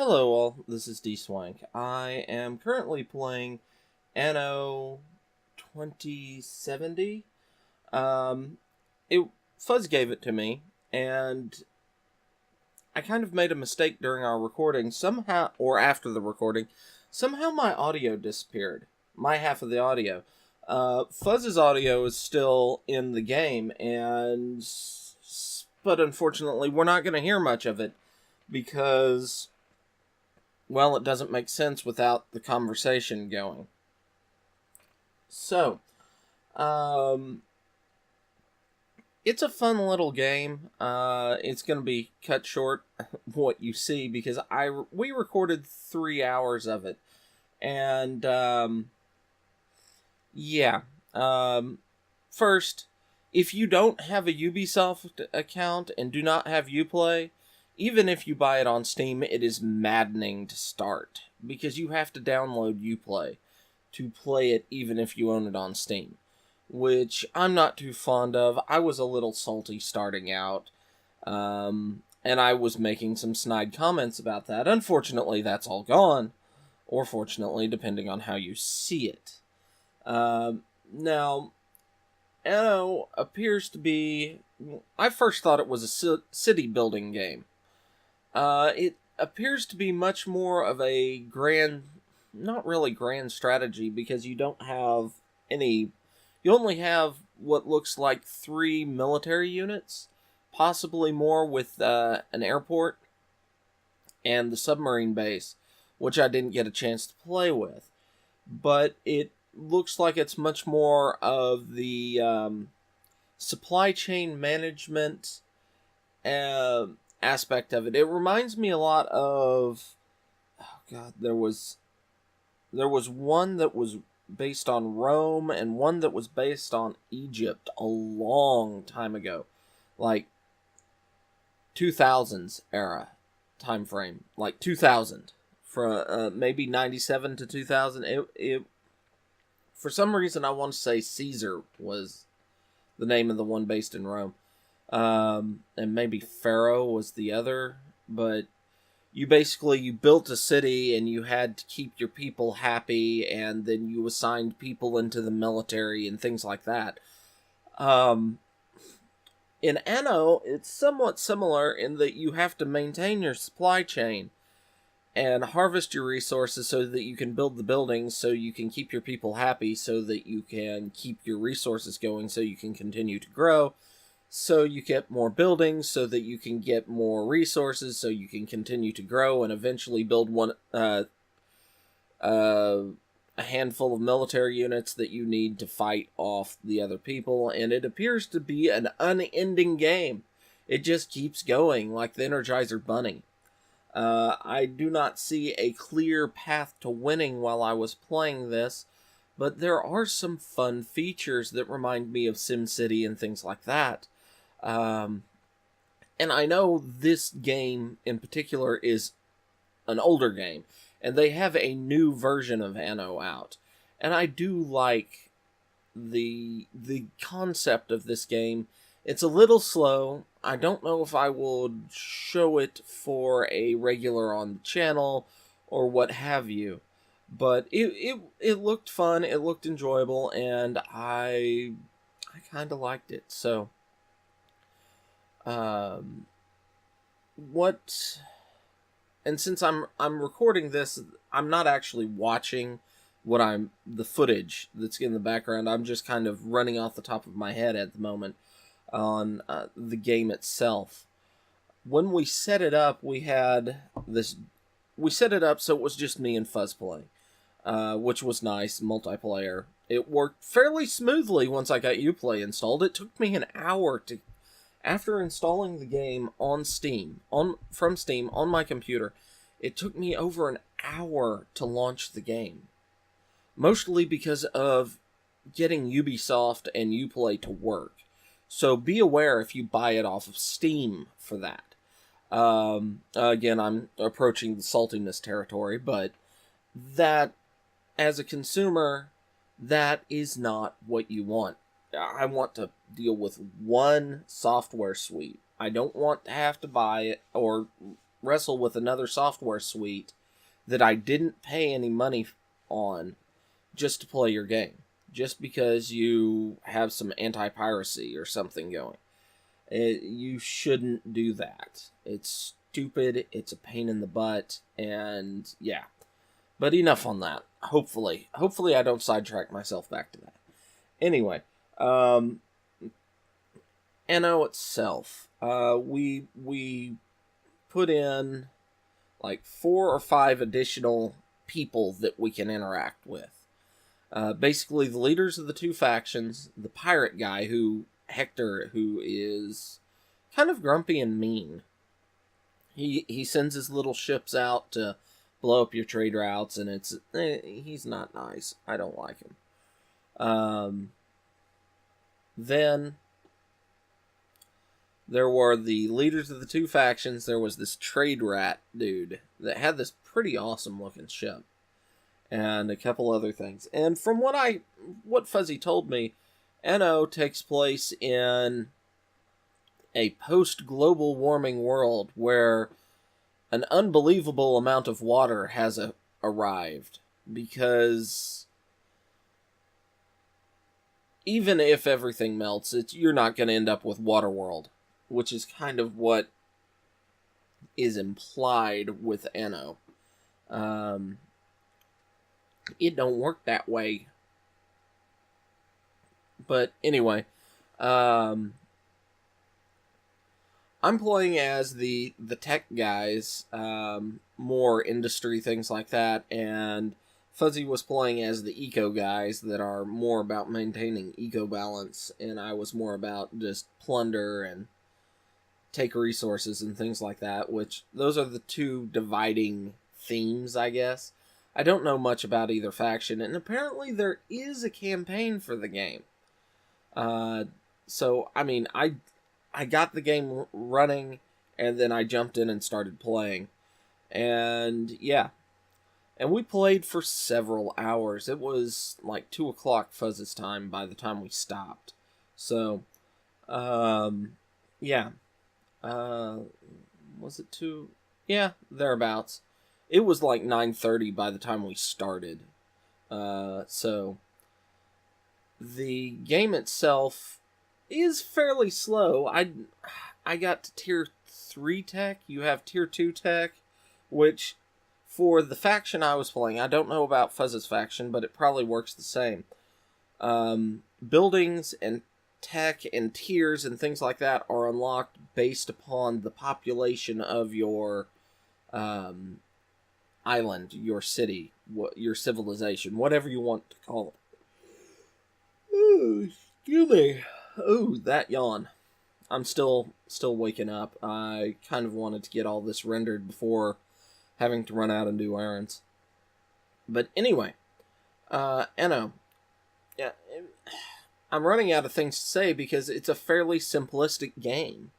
Hello all, this is Dswank. I am currently playing Anno 2070. Um, it Fuzz gave it to me, and I kind of made a mistake during our recording. Somehow, or after the recording, somehow my audio disappeared. My half of the audio. Fuzz's audio is still in the game, but unfortunately, we're not going to hear much of it because, well, it doesn't make sense without the conversation going. So, um, it's a fun little game. It's going to be cut short, what you see, because we recorded 3 hours of it. And, yeah. First, if you don't have a Ubisoft account and do not have Uplay, even if you buy it on Steam, it is maddening to start, because you have to download Uplay to play it even if you own it on Steam, which I'm not too fond of. I was a little salty starting out, and I was making some snide comments about that. Unfortunately, that's all gone, or fortunately, depending on how you see it. Now, Anno appears to be... I first thought it was a city-building game. It appears to be much more of a not really grand strategy, because you don't have any... You only have what looks like 3 military units, possibly more with an airport and the submarine base, which I didn't get a chance to play with. But it looks like it's much more of the supply chain management aspect of it. It reminds me a lot of... Oh god, there was one that was based on Rome and one that was based on Egypt a long time ago. Like 2000s era time frame. Like 2000. From maybe 97 to 2000. It for some reason I want to say Caesar was the name of the one based in Rome. And maybe Pharaoh was the other, but you built a city and you had to keep your people happy, and then you assigned people into the military and things like that. In Anno, it's somewhat similar in that you have to maintain your supply chain and harvest your resources so that you can build the buildings, so you can keep your people happy, so that you can keep your resources going, so you can continue to grow, so you get more buildings, so that you can get more resources, so you can continue to grow and eventually build a handful of military units that you need to fight off the other people. And it appears to be an unending game. It just keeps going like the Energizer Bunny. I do not see a clear path to winning while I was playing this, but there are some fun features that remind me of SimCity and things like that. And I know this game in particular is an older game, and they have a new version of Anno out. And I do like the concept of this game. It's a little slow. I don't know if I would show it for a regular on the channel or what have you, but it looked fun, it looked enjoyable, and I kind of liked it. So, and since I'm recording this, I'm not actually watching the footage that's in the background. I'm just kind of running off the top of my head at the moment on the game itself. When we set it up, we set it up so it was just me and Fuzz playing, which was nice, multiplayer. It worked fairly smoothly once I got Uplay installed. It took me an hour after installing the game on Steam, from Steam on my computer. It took me over an hour to launch the game, mostly because of getting Ubisoft and Uplay to work. So be aware if you buy it off of Steam for that. Again, I'm approaching the saltiness territory, but that, as a consumer, that is not what you want. I want to deal with one software suite. I don't want to have to buy it or wrestle with another software suite that I didn't pay any money on just to play your game, just because you have some anti-piracy or something going. You shouldn't do that. It's stupid, it's a pain in the butt, and yeah. But enough on that. Hopefully I don't sidetrack myself back to that. Anyway, Anno itself, we put in like 4 or 5 additional people that we can interact with. Basically, the leaders of the 2 factions, the pirate guy, Hector, who is kind of grumpy and mean. He sends his little ships out to blow up your trade routes, and he's not nice. I don't like him. Then there were the leaders of the 2 factions. There was this trade rat dude that had this pretty awesome looking ship, and a couple other things. And from what Fuzzy told me, Anno takes place in a post-global warming world where an unbelievable amount of water has arrived, because even if everything melts, you're not going to end up with Waterworld, which is kind of what is implied with Anno. It don't work that way. But anyway, I'm playing as the tech guys, more industry, things like that, and Fuzzy was playing as the eco guys that are more about maintaining eco balance, and I was more about just plunder and take resources and things like that, which those are the 2 dividing themes, I guess. I don't know much about either faction, and apparently there is a campaign for the game. So, I mean, I got the game running, and then I jumped in and started playing. And, yeah. And we played for several hours. It was like 2 o'clock Fuzz's time by the time we stopped. So, yeah. Was it 2? Yeah, thereabouts. It was like 9:30 by the time we started. So the game itself is fairly slow. I got to tier 3 tech. You have tier 2 tech, which for the faction I was playing, I don't know about Fuzz's faction, but it probably works the same. Buildings and tech and tiers and things like that are unlocked based upon the population of your island, your city, your civilization, whatever you want to call it. Ooh, excuse me. Ooh, that yawn. I'm still waking up. I kind of wanted to get all this rendered before having to run out and do errands. But anyway, Anno. Yeah, I'm running out of things to say because it's a fairly simplistic game.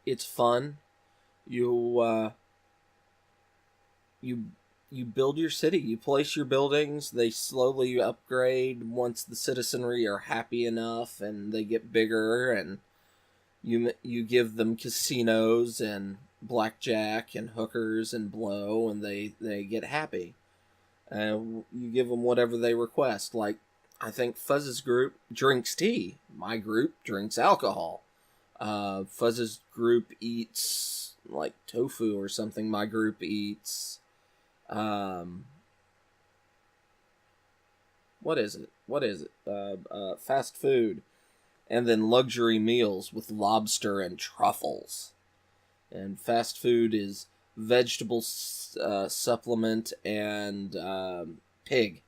It's fun. You build your city. You place your buildings. They slowly upgrade once the citizenry are happy enough, and they get bigger. And you give them casinos and blackjack and hookers and blow, and they get happy. You give them whatever they request. Like, I think Fuzz's group drinks tea. My group drinks alcohol. Fuzz's group eats like tofu or something. My group eats what is it? Fast food. And then luxury meals with lobster and truffles. And fast food is vegetable supplement and pig.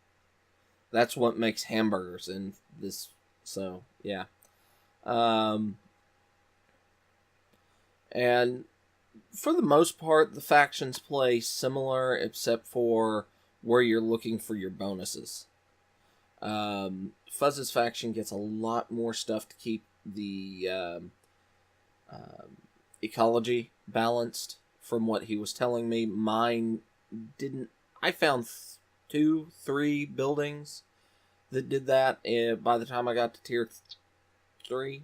That's what makes hamburgers in this. So, yeah. And for the most part, the factions play similar, except for where you're looking for your bonuses. Fuzz's faction gets a lot more stuff to keep the ecology balanced, from what he was telling me. Mine didn't. I found 2-3 buildings that did that by the time I got to tier 3.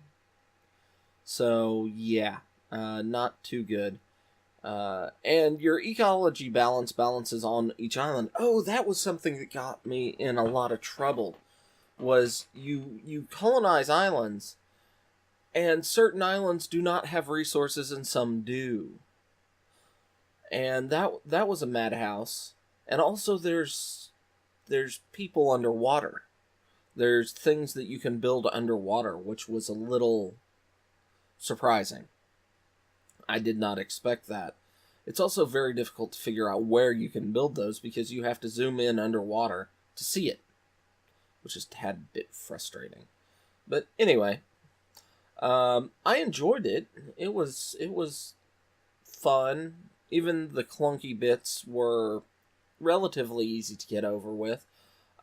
So, yeah. Not too good. And your ecology balances on each island. Oh, that was something that got me in a lot of trouble. Was you colonize islands, and certain islands do not have resources, and some do. And that was a madhouse. And also, there's people underwater. There's things that you can build underwater, which was a little surprising. I did not expect that. It's also very difficult to figure out where you can build those because you have to zoom in underwater to see it, which is a tad bit frustrating. But anyway, I enjoyed it. It was fun. Even the clunky bits were relatively easy to get over with.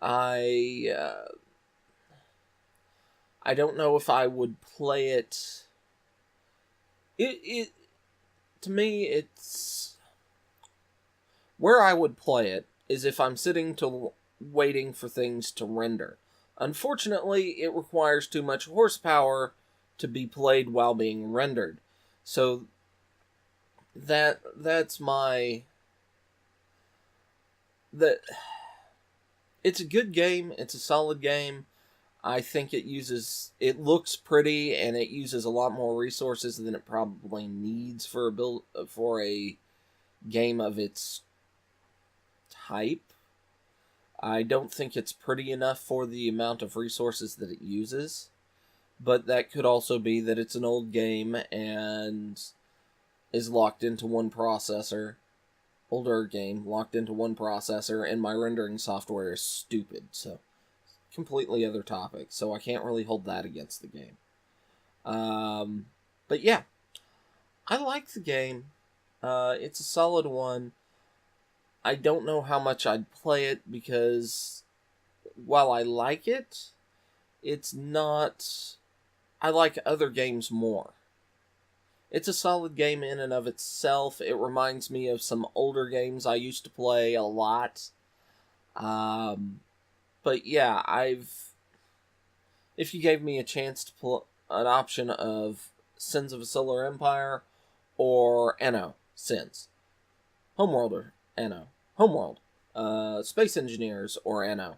I don't know if I would play it. It to me, it's where I would play it is if I'm sitting to waiting for things to render. Unfortunately, it requires too much horsepower to be played while being rendered. So that's my that it's a good game, it's a solid game. I think it looks pretty and it uses a lot more resources than it probably needs for a game of its type. I don't think it's pretty enough for the amount of resources that it uses, but that could also be that it's an old game and is locked into one processor. Older game locked into one processor, and my rendering software is stupid, so completely other topic, so I can't really hold that against the game. But yeah, I like the game. It's a solid one. I don't know how much I'd play it because while I like it, it's not... I like other games more. It's a solid game in and of itself. It reminds me of some older games I used to play a lot. But yeah, if you gave me a chance to pull an option of Sins of a Solar Empire or Anno, Sins, Homeworld or Anno, Homeworld, Space Engineers or Anno,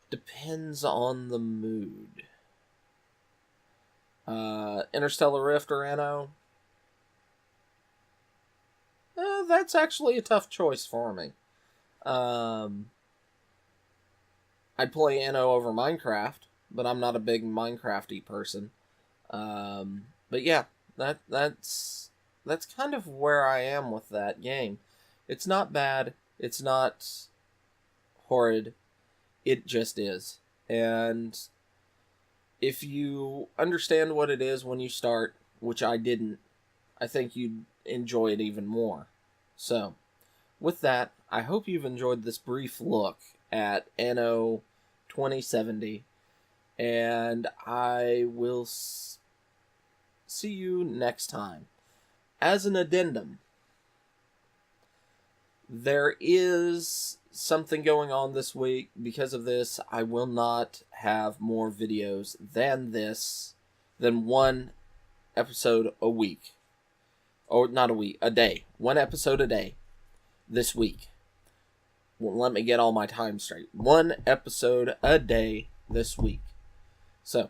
depends on the mood. Interstellar Rift or Anno, that's actually a tough choice for me. I'd play Anno over Minecraft, but I'm not a big Minecraft-y person. But yeah, that's kind of where I am with that game. It's not bad. It's not horrid. It just is. And if you understand what it is when you start, which I didn't, I think you'd enjoy it even more. So, with that, I hope you've enjoyed this brief look at Anno 2070, and I will see you next time. As an addendum, there is something going on this week. Because of this, I will not have more videos than one episode a week. Or not a week, a day. One episode a day this week. Well, let me get all my time straight. One episode a day this week. So,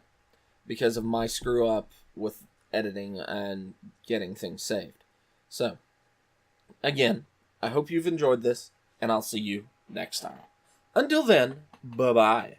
because of my screw up with editing and getting things saved. So, again, I hope you've enjoyed this, and I'll see you next time. Until then, bye-bye.